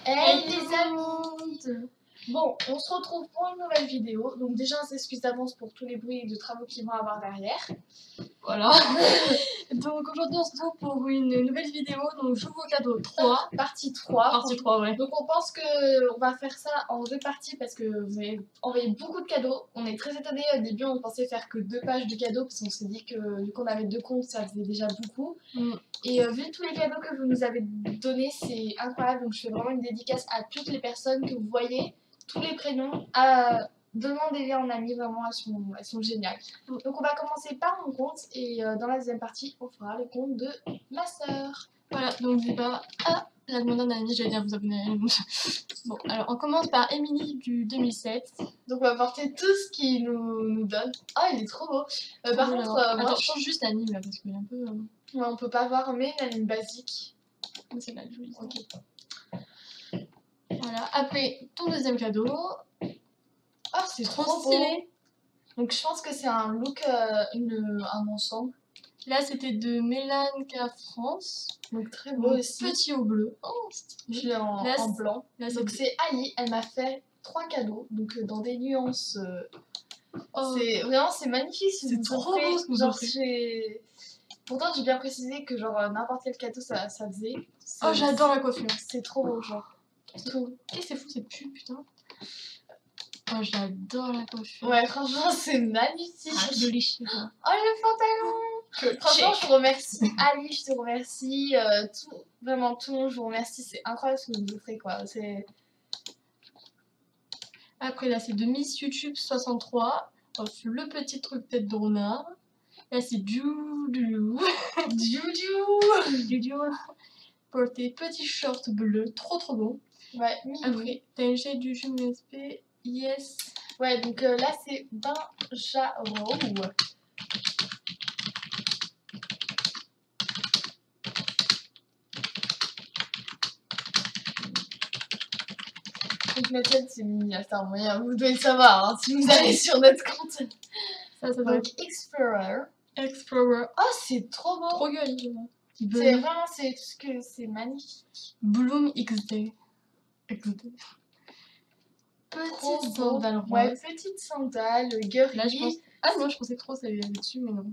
Hey les amis! Bon, on se retrouve pour une nouvelle vidéo. Donc déjà, on s'excuse d'avance pour tous les bruits de travaux qu'ils vont avoir derrière. Voilà. Donc aujourd'hui, on se retrouve pour une nouvelle vidéo. Donc j'ouvre vos cadeaux 3. Partie 3. Partie 3, ouais. Donc on pense qu'on va faire ça en 2 parties parce que vous avez envoyé beaucoup de cadeaux. On est très étonnés. Au début, on pensait faire que 2 pages de cadeaux parce qu'on s'est dit que vu qu'on avait 2 comptes, ça faisait déjà beaucoup. Et vu tous les cadeaux que vous nous avez donnés, c'est incroyable. Donc je fais vraiment une dédicace à toutes les personnes que vous voyez, tous les prénoms. Demandez-les en ami, vraiment, elles sont géniales. Donc on va commencer par mon compte et dans la deuxième partie, on fera le compte de ma sœur. Voilà, donc n'hésitez pas à la demander à un ami, j'allais dire vous abonner. Bon, alors on commence par Émilie du 2007. Donc on va porter tout ce qu'il nous donne. Ah, il est trop beau. Par contre, Attends, moi, je change juste l'anime là parce qu'il est un peu... Ouais, on peut pas voir, mais une anime basique. C'est là, joli. Ok. Voilà, après ton deuxième cadeau. Ah, c'est trop stylé. Donc je pense que c'est un look, un ensemble. Là, c'était de Mélanca France. Donc très beau aussi. Petit au bleu. Oh, je l'ai en blanc. Là, donc c'est Ali, elle m'a fait 3 cadeaux. Donc dans des nuances. C'est vraiment, c'est magnifique. C'est trop beau ce que vous offrez. Pourtant, j'ai bien précisé que genre n'importe quel cadeau ça faisait. Oh, j'adore la coiffure. C'est trop beau, genre. Tout. Et c'est fou cette pub, putain. Oh, j'adore la coiffure. Ouais, franchement, c'est magnifique. Ah, joli. Oh, le pantalon. Franchement, je vous remercie. Ali, je te remercie. Vraiment, tout le monde, je vous remercie. C'est incroyable ce que vous nous offrez, quoi. Après, là, c'est de Miss YouTube 63. Le petit truc tête de renard. Là, c'est Juju. Juju. Pour tes petits shorts bleus. Trop, trop bon. Ouais, après, t'as une chaîne du jeu SP. Yes. Ouais, donc là, c'est Benjaro. Donc notre chaîne, c'est Mini Star Moyen. Vous devez le savoir hein, si vous allez sur notre compte. Ça donc Explorer. Oh, c'est trop beau. Trop joli. C'est vraiment, c'est magnifique. Bloom XD. Petite sandale rose. Ouais, petite sandale, girly. Là, je pense... Ah non, je pensais trop ça allait dessus, mais non.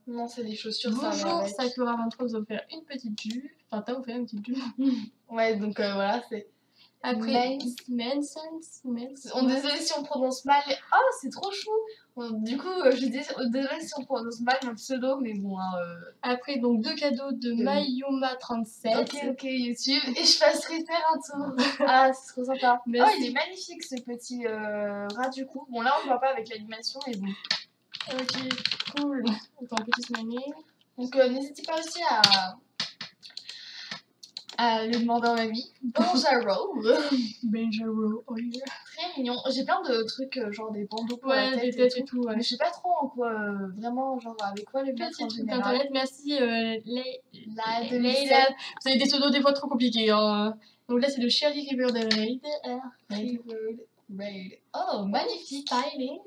Non, c'est des chaussures. Bonjour, Sakura 23 vous a offert une petite jupe. Enfin, t'as offert une petite jupe. Ouais, donc voilà, c'est... Après, on désolé si on prononce mal. Oh, c'est trop chou. Du coup, je dis désolé si on prononce mal mon pseudo, mais bon. Après, donc 2 cadeaux de Mayuma37. Ok, YouTube. Et je passerai faire un tour. Ah, c'est trop sympa. Oh, il est magnifique ce petit rat du coup. Bon, là, on ne voit pas avec l'animation, mais bon. Ok, cool. Attends, petite manière. Donc, n'hésitez pas aussi à le demander à mamie. Benjaro. Benjaro, oh yeah. Très mignon. J'ai plein de trucs, genre des bandeaux pour la tête, des têtes et tout. Ouais. Mais je sais pas trop en quoi, vraiment, genre avec quoi le mettre en général. Internet, merci Leila. Vous avez des pseudos des fois trop compliqués. Hein. Donc là, c'est le Cherry Riverdale Raid. Oh, magnifique. Styling.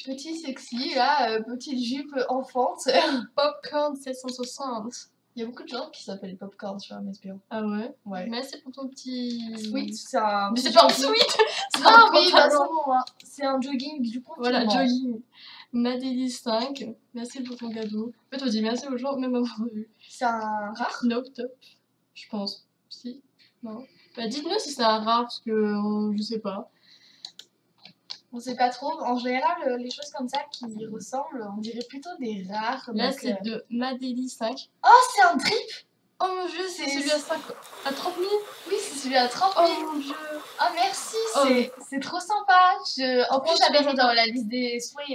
Petit sexy, là, petite jupe enfante. Popcorn 760. Il y a beaucoup de gens qui s'appellent Popcorn sur MSBO. Ah ouais? Ouais. Merci pour ton petit... Sweet, c'est un... Mais c'est pas un sweet. Ah oui, bah c'est bon, hein. C'est un jogging du coup. Voilà, jogging. Madélie 5, merci pour ton cadeau. En fait, on dit merci aux gens, même avant vu. C'est un rare? Nope, top. Je pense. Si? Non. Bah dites-nous si c'est un rare, parce que je sais pas. On sait pas trop. En général, les choses comme ça qui ressemblent, on dirait plutôt des rares. Là, c'est de Madélie 5. Oh, c'est un drip! Oh mon dieu, c'est celui à 30 000? Oui, c'est celui à 30 000. Oh mon dieu! Oh merci, c'est trop sympa. En plus, j'avais mis dans la liste des souhaits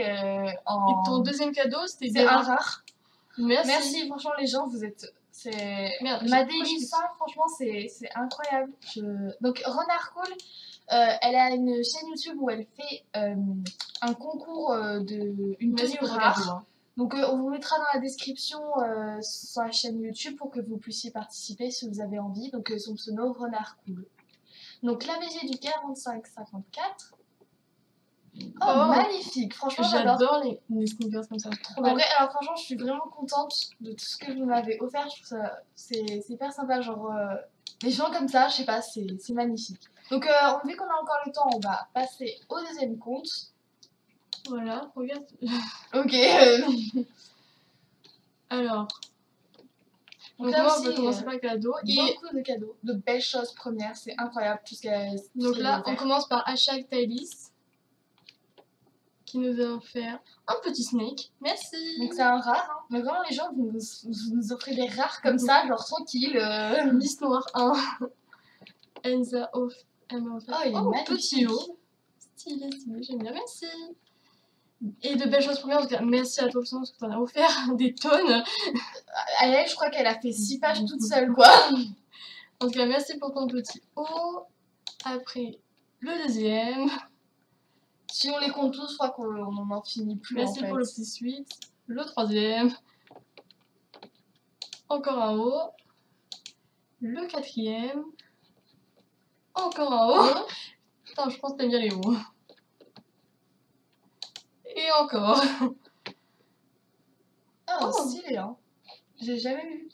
en... Et ton deuxième cadeau, c'était un rare. Merci. Franchement, les gens, vous êtes... Merde, Madélie 5, franchement, c'est incroyable. Donc, Renard Cool, elle a une chaîne YouTube où elle fait un concours une tenue rare. Donc on vous mettra dans la description sur la chaîne YouTube pour que vous puissiez participer si vous avez envie. Donc son pseudo Renard Cool. Donc l'ABG du 45-54. Oh, magnifique, franchement j'adore les sneakers comme ça, trop belle. En vrai, alors franchement je suis vraiment contente de tout ce que vous m'avez offert. Je trouve ça c'est hyper sympa, genre des gens comme ça, je sais pas, c'est magnifique. Donc vu qu'on a encore le temps, on va passer au deuxième compte. Voilà, regarde. Ok. Alors. Donc là moi, aussi, on va commencer par les cadeaux. Beaucoup de cadeaux, de belles choses premières, c'est incroyable tout ce qu'elle. Donc là, on commence par Ashak Tailis, qui nous a offert un petit snake. Merci. Donc c'est un rare, hein. Mais vraiment les gens vous nous offrez des rares comme ça, genre tranquille. Miss Noire 1. Enza off. Elle m'a offert. Oh, il est magnifique. Petit haut. Stylé, j'aime bien, merci. Et de belles choses premières, en tout cas, merci à toi parce que t'en as offert des tonnes. Elle, je crois qu'elle a fait 6 pages toute seule, quoi. En tout cas, merci pour ton petit haut. Après, le deuxième. Si on les compte tous, je crois qu'on n'en finit plus. Merci en fait. pour le petit suite. Le troisième. Encore un haut. Le quatrième. Encore un haut. Putain, je pense que t'aimes bien les hauts. Et encore. Ah, stylé, hein. J'ai jamais vu.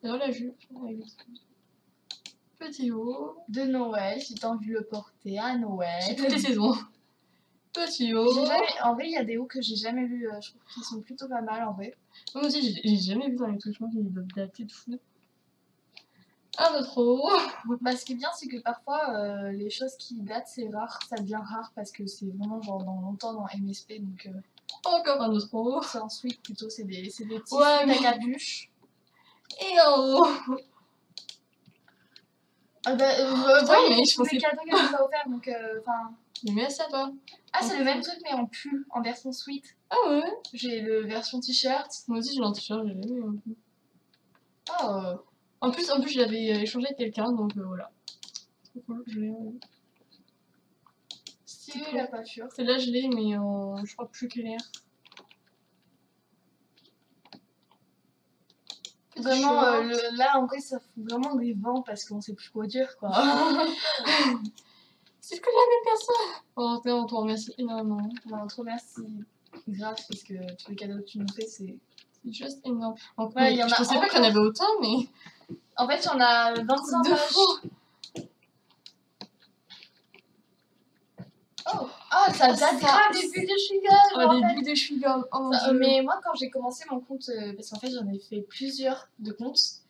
D'ailleurs, la jupe. Petit haut. De Noël, si t'as envie de le porter à Noël. J'ai toutes les saisons. Petit haut. En vrai, il y a des hauts que j'ai jamais vus. Je trouve qu'ils sont plutôt pas mal en vrai. Moi aussi, j'ai jamais vu dans les trucs. Je pense qu'ils doivent dater de fou. Un autre haut. Bah, ce qui est bien, c'est que parfois, les choses qui datent, c'est rare. Ça devient rare parce que c'est vraiment genre dans longtemps dans MSP. Donc, encore un autre haut. c'est ensuite plutôt, c'est des petits Ouais, mais... capuche. Et un haut. Ah bah, mais je pensais... les cadeaux qu'elle nous a offerts, donc enfin. Mais merci à toi. Ah, c'est le même truc, mais en pull, en version sweat. Ah ouais. J'ai le version t-shirt. Moi aussi, j'ai un t-shirt, j'ai aimé. Oh. En plus, je l'avais échangé avec quelqu'un, donc voilà. Trop cool, je l'ai. Stylé la coiffure. Celle-là, je l'ai, mais je crois plus clair. Vraiment, là en vrai, ça fout vraiment des vents parce qu'on sait plus quoi dire, quoi. C'est ce que la même personne. Oh, on te remercie énormément. Non, on te remercie grave parce que tous les cadeaux que tu nous fais, c'est juste énorme. Donc, ouais, je pensais pas qu'il y en avait autant, mais. En fait, il y en a 25 pages. Oh, ça date grave des bulles de chewing-gum. Oh, les bulles de chewing-gum. Oh, mais moi, quand j'ai commencé mon compte, parce qu'en fait, j'en ai fait plusieurs de comptes.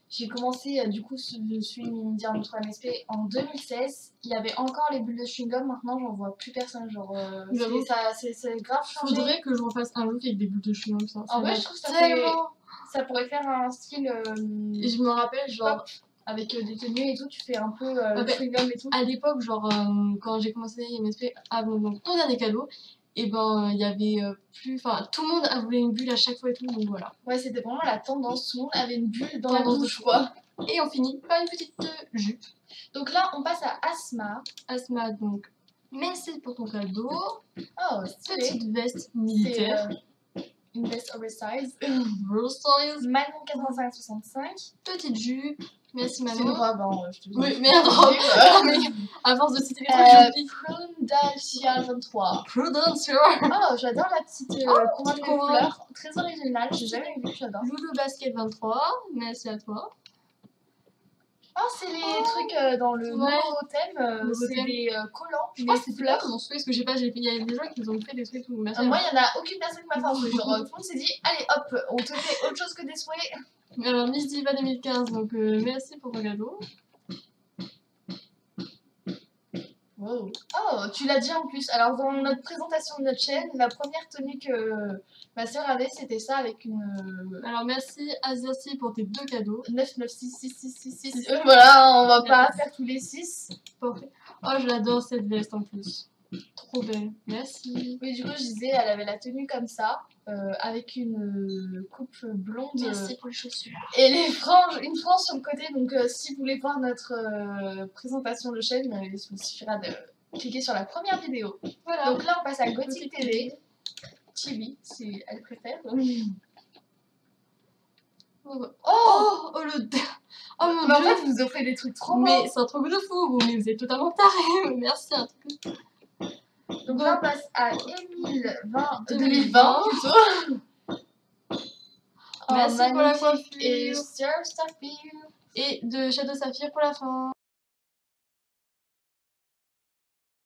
J'ai commencé, du coup, je suis Mindy en 3 MSP en 2016. Il y avait encore les bulles de chewing-gum. Maintenant, j'en vois plus personne. Genre, c'est grave changé. Faudrait que je refasse un look avec des bulles de chewing-gum. Ça. En vrai, je trouve que ça pourrait faire un style. Et je me rappelle, genre. Avec des tenues et tout, tu fais un peu le chewing-gum et tout. À l'époque, genre, quand j'ai commencé MSP, avant mon tout dernier cadeau, et ben, il y avait plus. Enfin, tout le monde a voulu une bulle à chaque fois et tout, donc voilà. Ouais, c'était vraiment la tendance. Tout le monde avait une bulle dans la bouche, quoi. Et on finit par une petite jupe. Donc là, on passe à Asma. Asma, donc, merci pour ton cadeau. Oh, stylé. Petite veste militaire. Une veste oversize. Oversize. Manon 85-65. Petite jupe. Merci Manon. C'est une robe, hein, je te dis. Oui, merde, robe. Mais à force de citer les trucs, j'oublie. Prudentia 23. Prudentia. Oh, j'adore la petite couronne de fleurs. Très originale, j'ai jamais vu, j'adore. Loulou Basket 23. Merci à toi. Oh, c'est les trucs dans le nouveau thème. C'est des collants. Je crois que c'est fleurs. Mon souhait, parce que je sais pas, il y a des gens qui nous ont fait des souhaits. Moi, il y en a aucune personne qui m'a fait un souhait. Genre, tout le monde s'est dit, allez hop, on te fait autre chose que des souhaits. Alors, Miss Diva 2015, donc merci pour ton cadeau. Wow. Oh, tu l'as dit en plus. Alors, dans notre présentation de notre chaîne, la première tenue que ma soeur avait, c'était ça avec une. Alors, merci Asiasi pour tes 2 cadeaux. 9, 9, 6, 6, 6, 6, 6. Voilà, on va pas faire tous les 6. Parfait. Oh, je l'adore cette veste en plus. Trop belle. Merci. Oui, du coup, je disais, elle avait la tenue comme ça, avec une coupe blonde. Merci pour les chaussures. Et les franges, une frange sur le côté. Donc, si vous voulez voir notre présentation de chaîne, il vous suffira de cliquer sur la première vidéo. Voilà. Donc là, on passe à Gothic TV. TV, si elle préfère. Oh, le... Oh mon dieu. En fait, vous nous offrez des trucs trop beaux. Mais c'est un truc de fou, mais vous êtes totalement tarés. Merci, un truc. Donc là, on passe à 2020 plutôt. Merci pour la magnifique coiffure. et Sir Saphir. Et de Shadow Saphir pour la fin.